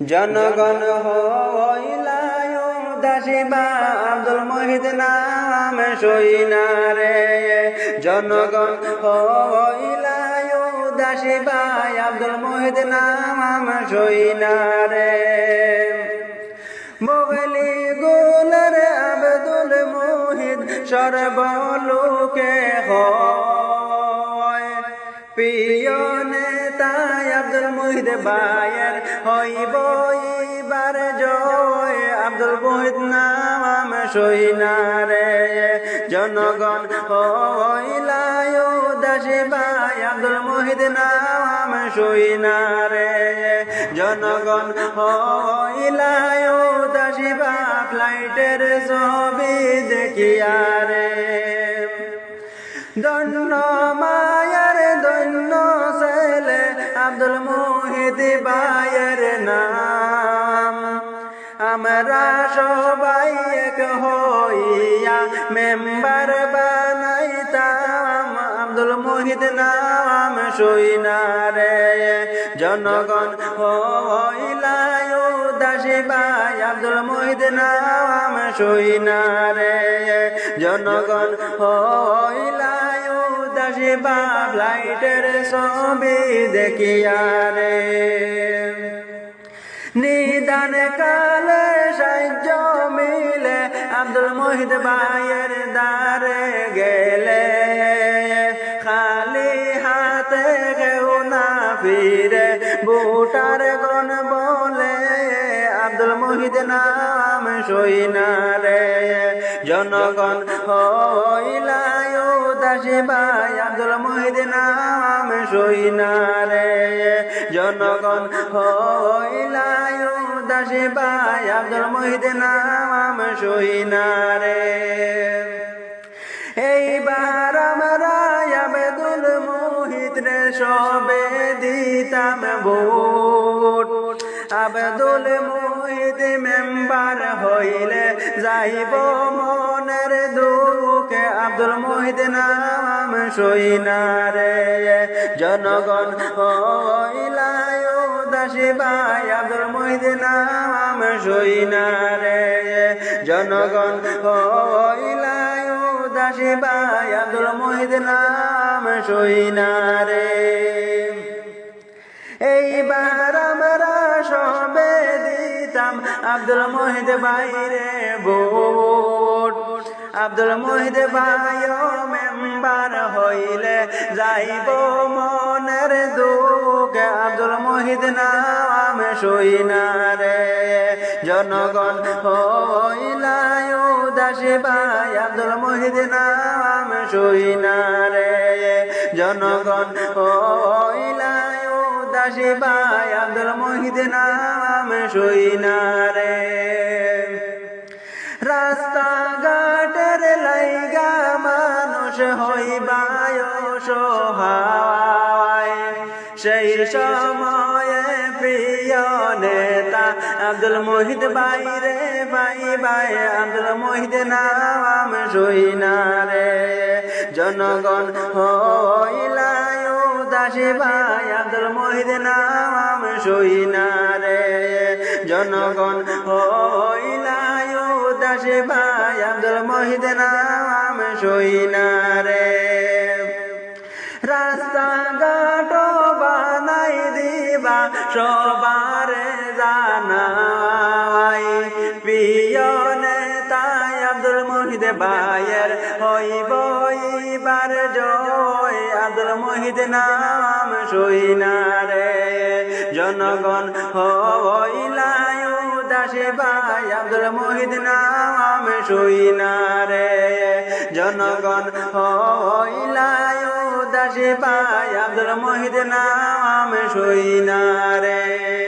জনগণ হইলায় উদাসী ভাই আব্দুল মুহিত নাম সইনা রে জনগণ হইলায় উদাসী ভাই আব্দুল মুহিত নাম সইনা রে মোগলি গুলের আব্দুল মুহিত সর্বলোকে হয় প্রিয় নেতা আব্দুল মুহিত ভাইয়ের হইব এবার জয় আব্দুল মুহিত নাম সইনা রে জনগণ হইলায় উদাসী ভাই আব্দুল মুহিত নাম সইনা রে জনগণ হইলায় উদাসী ভাই ফ্লাইটের ছবি দেখিয়া রে ধন্য মায়ের ধন্য ছেলে আব্দুল মুহিত ভাইয়ের নাম আমরা সবাই এক হইয়া মেম্বার বানাইতাম আব্দুল মুহিত নাম সইনা রে জনগণ হইলায় উদাসী ভাই আব্দুল মুহিত নাম সইনা রে জনগণ হইলায় উদাসী ভাই ফ্লাইটের ছবি দেখিয়া রে নিদান কালে সাহায্য মিলে আব্দুল মুহিত ভাইয়ের দ্বারে গেলে খালি হাতে কেউ না ফিরে ভোটার গণ বলে আব্দুল মুহিত নাম সইনা রে জনগণ হইলায় উদাসী ভাই আব্দুল মুহিত নাম সইনা রে জনগণ হইলায় উদাসী ভাই আব্দুল মুহিত নাম সইনা রে এইবার আমরা আব্দুল মুহিত রে সবে দিতাম ভোট আব্দুল মুহিত মেম্বার হইলে যাইব মনের দুঃখ আব্দুল মুহিত নাম সইনা রে জনগণ হইলায় উদাসী ভাই আব্দুল মুহিত নাম সইনা রে জনগণ হইলায় উদাসী ভাই আব্দুল মুহিত নাম সইনা রে এইবার আমরা সবে দিতাম আব্দুল মুহিত ভাইরে ভোট আব্দুল মুহিত ভাই মেম্বার হইলে যাইব মনের দুঃখ আব্দুল মুহিত নাম সইনা রে জনগণ হইলায় উদাসী ভাই আব্দুল মুহিত নাম সইনা রে জনগণ হইলায় উদাসী ভাই আব্দুল মুহিত নাম সইনা রে রাস্তাঘাটের লাইগা মানুষ হইবায় সহায় সেই সময়ে প্রিয় নেতা আব্দুল মুহিত ভাইরে ভাই ভাই আব্দুল মুহিত নাম সইনা রে জনগণ হইলায় উদাসী ভাই আব্দুল মুহিত নাম সইনা রে জনগণ হইলায় উদাসী ভাই আব্দুল মুহিত নাম সইনা রে রাস্তাঘাট বানাই দিবা সবার জানাই প্রিয় নেতা আব্দুল মুহিত ভাইয়ের হইব এবার জয় আব্দুল মুহিত নাম সইনা রে জনগণ হইলায় উদাসী ভাই আব্দুল মুহিত নাম সইনা রে জনগণ হইলায় উদাসী ভাই আব্দুল মুহিত নাম সইনা রে।